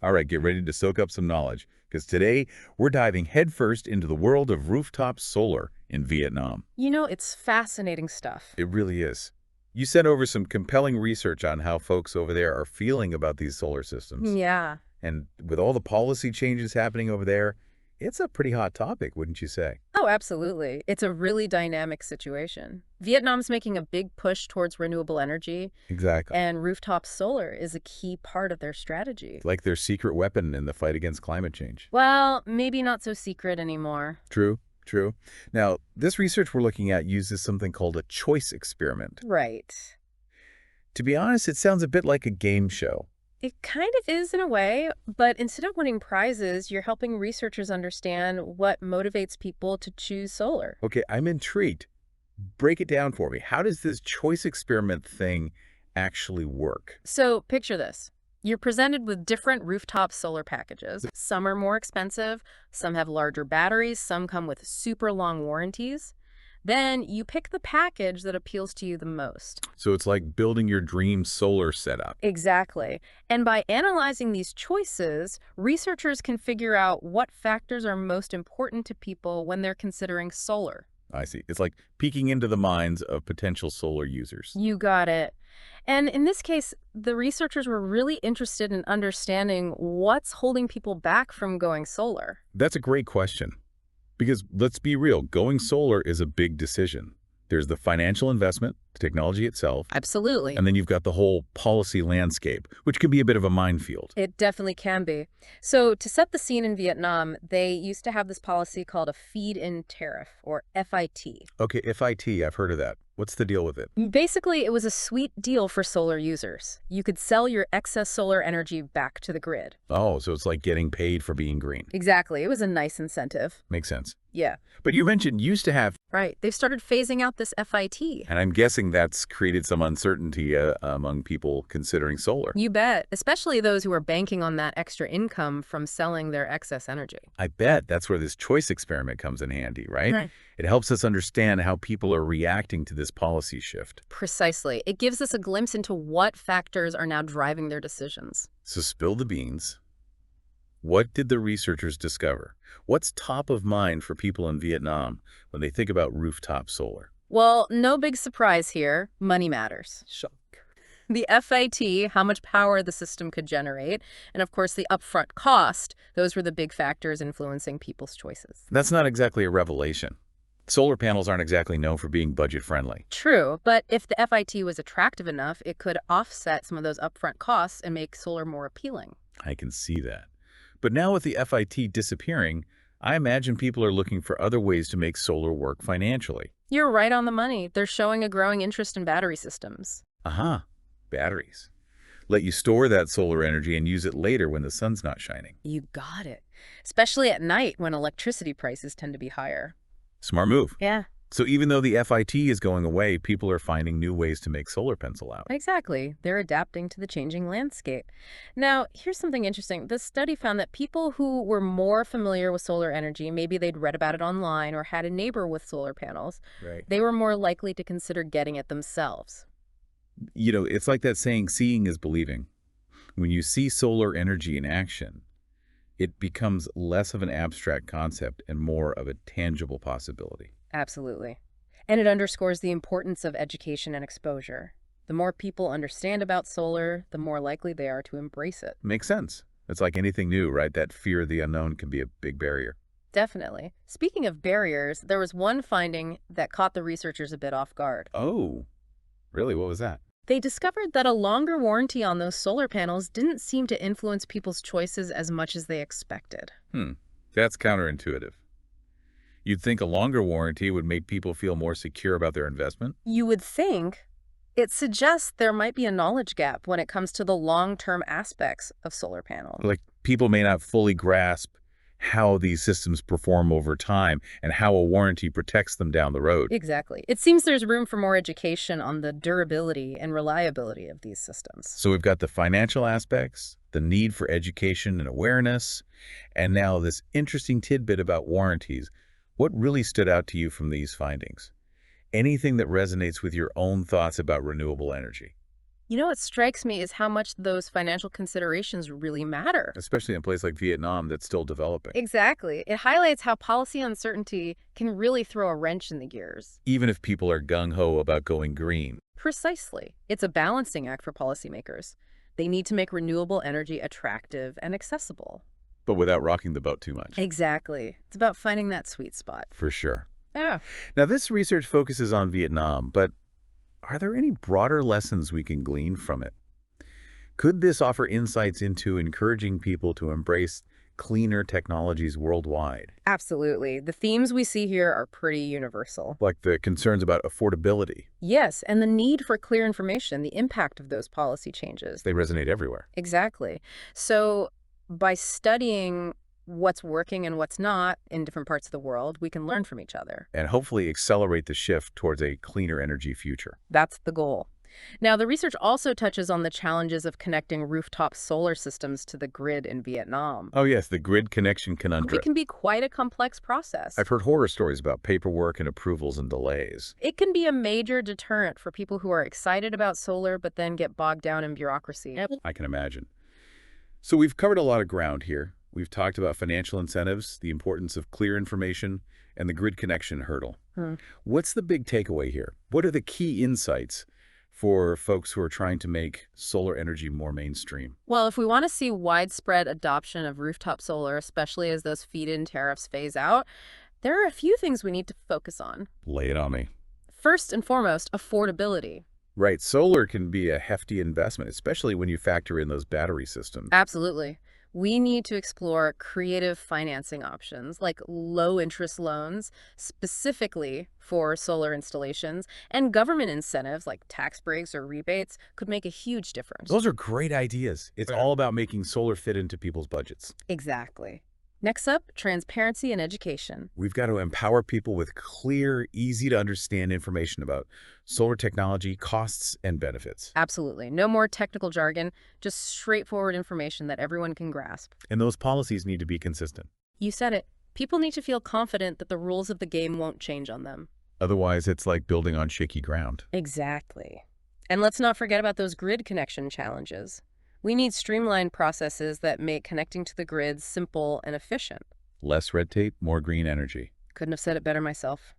All right, get ready to soak up some knowledge, because today we're diving headfirst into the world of rooftop solar in Vietnam. It's fascinating stuff. It really is. You sent over some compelling research on how folks over there are feeling about these solar systems. Yeah. And with all the policy changes happening over there, it's a pretty hot topic, wouldn't you say? Oh, absolutely. It's a really dynamic situation. Vietnam's making a big push towards renewable energy, Exactly. and rooftop solar is a key part of their strategy. Like their secret weapon in the fight against climate change. Well, maybe not so secret anymore. True, true. Now, this research we're looking at uses something called a choice experiment. Right. To be honest, it sounds a bit like a game show. It kind of is in a way, but instead of winning prizes, you're helping researchers understand what motivates people to choose solar. Okay, I'm intrigued. Break it down for me. How does this choice experiment thing actually work? So picture this. You're presented with different rooftop solar packages. Some are more expensive, some have larger batteries, some come with super long warranties. Then you pick the package that appeals to you the most. So it's like building your dream solar setup. Exactly. And by analyzing these choices, researchers can figure out what factors are most important to people when they're considering solar. I see. It's like peeking into the minds of potential solar users. You got it. And in this case, the researchers were really interested in understanding what's holding people back from going solar. That's a great question. Because let's be real, going solar is a big decision. There's the financial investment, the technology itself, Absolutely. and then you've got the whole policy landscape, which can be a bit of a minefield. It definitely can be. So to set the scene in Vietnam, they used to have this policy called a Feed-In Tariff, or FIT. Okay, FIT, I've heard of that. What's the deal with it? Basically, it was a sweet deal for solar users. You could sell your excess solar energy back to the grid. Oh, so it's like getting paid for being green. Exactly. It was a nice incentive. Makes sense. Yeah, But you mentioned used to have, right. They've started phasing out this FIT. and I'm guessing that's created some uncertainty among people considering solar. You bet, especially those who are banking on that extra income from selling their excess energy. I bet that's where this choice experiment comes in handy, right? Right. It helps us understand how people are reacting to this policy shift. Precisely. It gives us a glimpse into what factors are now driving their decisions. So spill the beans. What did the researchers discover? What's top of mind for people in Vietnam when they think about rooftop solar? Well, no big surprise here. Money matters. Shock. The FIT, how much power the system could generate, and of course the upfront cost, those were the big factors influencing people's choices. That's not exactly a revelation. Solar panels aren't exactly known for being budget-friendly. True, but if the FIT was attractive enough, it could offset some of those upfront costs and make solar more appealing. I can see that. But now with the FIT disappearing, I imagine people are looking for other ways to make solar work financially. You're right on the money. They're showing a growing interest in battery systems. Aha, batteries. Let you store that solar energy and use it later when the sun's not shining. You got it. Especially at night when electricity prices tend to be higher. Smart move. Yeah, So even though the FIT is going away, people are finding new ways to make solar pencil out. exactly. They're adapting to the changing landscape. Now, here's something interesting. This study found that people who were more familiar with solar energy, maybe they'd read about it online or had a neighbor with solar panels, Right. they were more likely to consider getting it themselves. You know, it's like that saying, seeing is believing. When you see solar energy in action, it becomes less of an abstract concept and more of a tangible possibility. Absolutely. And it underscores the importance of education and exposure. The more people understand about solar, the more likely they are to embrace it. Makes sense. It's like anything new, right? That fear of the unknown can be a big barrier. Definitely. Speaking of barriers, there was one finding that caught the researchers a bit off guard. Oh, really? What was that? They discovered that a longer warranty on those solar panels didn't seem to influence people's choices as much as they expected. That's counterintuitive. You'd think a longer warranty would make people feel more secure about their investment? You would think it suggests there might be a knowledge gap when it comes to the long-term aspects of solar panels. Like people may not fully grasp how these systems perform over time and how a warranty protects them down the road. Exactly. It seems there's room for more education on the durability and reliability of these systems. So we've got the financial aspects, the need for education and awareness, and now this interesting tidbit about warranties. What really stood out to you from these findings? Anything that resonates with your own thoughts about renewable energy? What strikes me is how much those financial considerations really matter. Especially in a place like Vietnam that's still developing. Exactly. It highlights how policy uncertainty can really throw a wrench in the gears. Even if people are gung-ho about going green. Precisely. It's a balancing act for policymakers. They need to make renewable energy attractive and accessible. But without rocking the boat too much. Exactly. It's about finding that sweet spot. For sure. Yeah. Now, this research focuses on Vietnam, but are there any broader lessons we can glean from it? Could this offer insights into encouraging people to embrace cleaner technologies worldwide? Absolutely. The themes we see here are pretty universal. Like the concerns about affordability. Yes, and the need for clear information, the impact of those policy changes. They resonate everywhere. Exactly. So by studying what's working and what's not in different parts of the world, we can learn from each other. And hopefully accelerate the shift towards a cleaner energy future. That's the goal. Now, the research also touches on the challenges of connecting rooftop solar systems to the grid in Vietnam. Oh yes, the grid connection conundrum. It can be quite a complex process. I've heard horror stories about paperwork and approvals and delays. It can be a major deterrent for people who are excited about solar but then get bogged down in bureaucracy. I can imagine. So we've covered a lot of ground here. We've talked about financial incentives, the importance of clear information, and the grid connection hurdle. What's the big takeaway here? What are the key insights for folks who are trying to make solar energy more mainstream? Well, if we want to see widespread adoption of rooftop solar, especially as those feed-in tariffs phase out, there are a few things we need to focus on. Lay it on me. First and foremost, affordability. Right. Solar can be a hefty investment, especially when you factor in those battery systems. Absolutely. We need to explore creative financing options like low-interest loans, specifically for solar installations, and government incentives like tax breaks or rebates could make a huge difference. Those are great ideas. It's all about making solar fit into people's budgets. Exactly. Next up, transparency and education. We've got to empower people with clear, easy-to-understand information about solar technology, costs, and benefits. Absolutely. No more technical jargon, just straightforward information that everyone can grasp. And those policies need to be consistent. You said it. People need to feel confident that the rules of the game won't change on them. Otherwise, it's like building on shaky ground. Exactly. And let's not forget about those grid connection challenges. We need streamlined processes that make connecting to the grid simple and efficient. Less red tape, more green energy. Couldn't have said it better myself.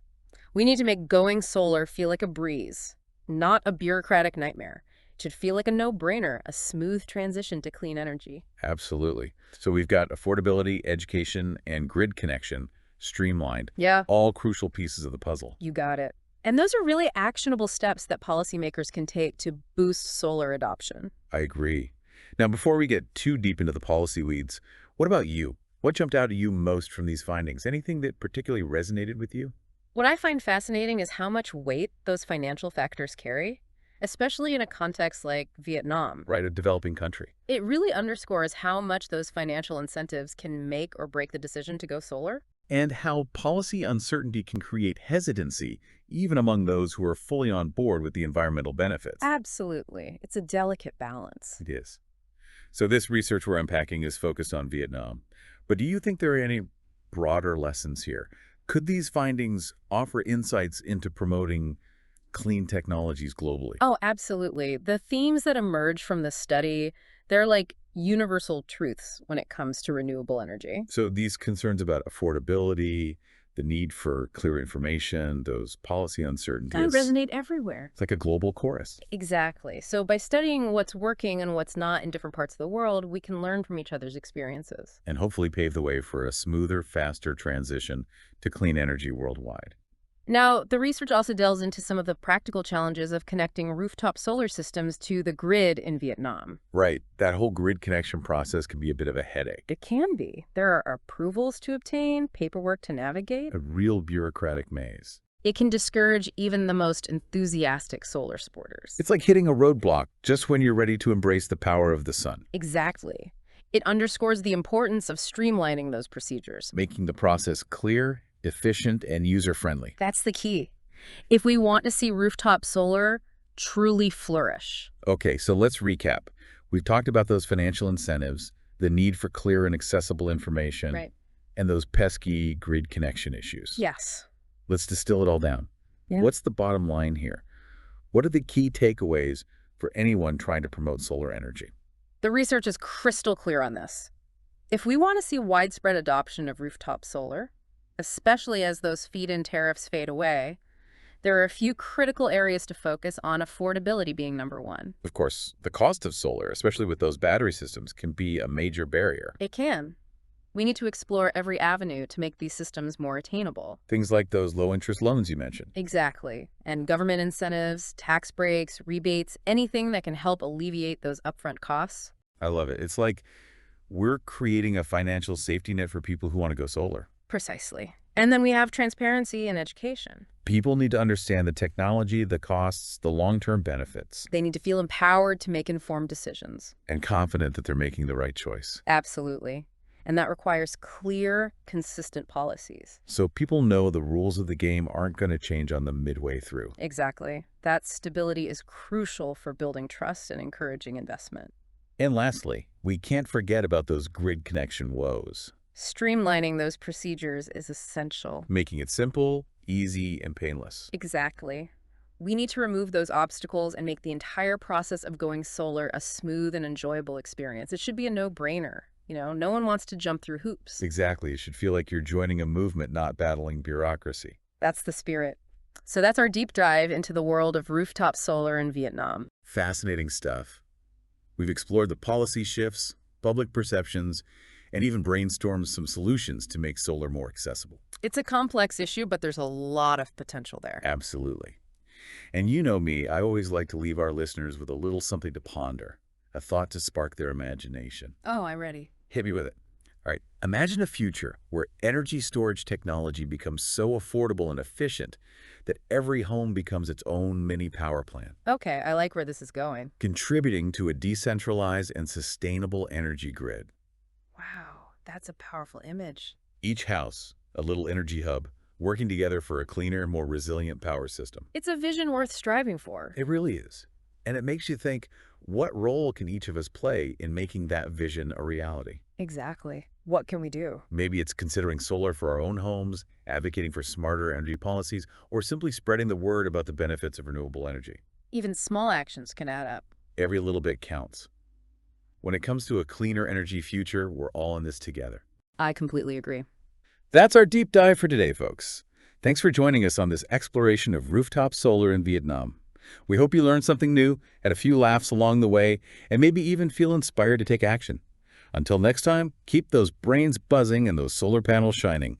We need to make going solar feel like a breeze, not a bureaucratic nightmare. It should feel like a no-brainer, a smooth transition to clean energy. Absolutely. So we've got affordability, education, and grid connection streamlined. Yeah, All crucial pieces of the puzzle. you got it. And those are really actionable steps that policymakers can take to boost solar adoption. I agree. Now, before we get too deep into the policy weeds, what about you? What jumped out at you most from these findings? Anything that particularly resonated with you? What I find fascinating is how much weight those financial factors carry, especially in a context like Vietnam. Right, a developing country. It really underscores how much those financial incentives can make or break the decision to go solar. And how policy uncertainty can create hesitancy, even among those who are fully on board with the environmental benefits. Absolutely. It's a delicate balance. It is. So this research we're unpacking is focused on Vietnam. But do you think there are any broader lessons here? Could these findings offer insights into promoting clean technologies globally? Oh, absolutely. The themes that emerge from the study, they're like universal truths when it comes to renewable energy. So these concerns about affordability, the need for clear information, those policy uncertainties. Resonate everywhere. It's like a global chorus. Exactly. So by studying what's working and what's not in different parts of the world, we can learn from each other's experiences. And hopefully pave the way for a smoother, faster transition to clean energy worldwide. Now, the research also delves into some of the practical challenges of connecting rooftop solar systems to the grid in Vietnam. Right. That whole grid connection process can be a bit of a headache. It can be. There are approvals to obtain, paperwork to navigate. A real bureaucratic maze. It can discourage even the most enthusiastic solar supporters. It's like hitting a roadblock just when you're ready to embrace the power of the sun. Exactly. It underscores the importance of streamlining those procedures. Making the process clear, efficient, and user-friendly. That's the key. If we want to see rooftop solar truly flourish. Okay, so let's recap. We've talked about those financial incentives, the need for clear and accessible information, Right. and those pesky grid connection issues. Yes. Let's distill it all down. Yeah. What's the bottom line here? What are the key takeaways for anyone trying to promote solar energy. The research is crystal clear on this. If we want to see widespread adoption of rooftop solar, especially as those feed-in tariffs fade away, there are a few critical areas to focus on, affordability being number one. Of course, the cost of solar, especially with those battery systems, can be a major barrier. It can. We need to explore every avenue to make these systems more attainable. Things like those low-interest loans you mentioned. Exactly. And government incentives, tax breaks, rebates, anything that can help alleviate those upfront costs. I love it. It's like we're creating a financial safety net for people who want to go solar. Precisely. And then we have transparency and education. People need to understand the technology, the costs, the long-term benefits. They need to feel empowered to make informed decisions. And confident that they're making the right choice. Absolutely. And that requires clear, consistent policies. So people know the rules of the game aren't going to change on them midway through. Exactly. That stability is crucial for building trust and encouraging investment. And lastly, we can't forget about those grid connection woes. Streamlining those procedures is essential. Making it simple, easy, and painless. Exactly. We need to remove those obstacles and make the entire process of going solar a smooth and enjoyable experience. It should be a no-brainer. No one wants to jump through hoops. Exactly. It should feel like you're joining a movement, not battling bureaucracy. That's the spirit. So that's our deep dive into the world of rooftop solar in Vietnam. Fascinating stuff. We've explored the policy shifts, public perceptions, and even brainstormed some solutions to make solar more accessible. It's a complex issue, but there's a lot of potential there. Absolutely. And you know me, I always like to leave our listeners with a little something to ponder, a thought to spark their imagination. Oh, I'm ready. Hit me with it. All right, imagine a future where energy storage technology becomes so affordable and efficient that every home becomes its own mini power plant. Okay, I like where this is going. Contributing to a decentralized and sustainable energy grid. Wow, that's a powerful image. Each house, a little energy hub, working together for a cleaner, more resilient power system. It's a vision worth striving for. It really is. And it makes you think, what role can each of us play in making that vision a reality? Exactly. What can we do? Maybe it's considering solar for our own homes, advocating for smarter energy policies, or simply spreading the word about the benefits of renewable energy. Even small actions can add up. Every little bit counts. When it comes to a cleaner energy future, we're all in this together. I completely agree. That's our deep dive for today, folks. Thanks for joining us on this exploration of rooftop solar in Vietnam. We hope you learned something new, had a few laughs along the way, and maybe even feel inspired to take action. Until next time, keep those brains buzzing and those solar panels shining.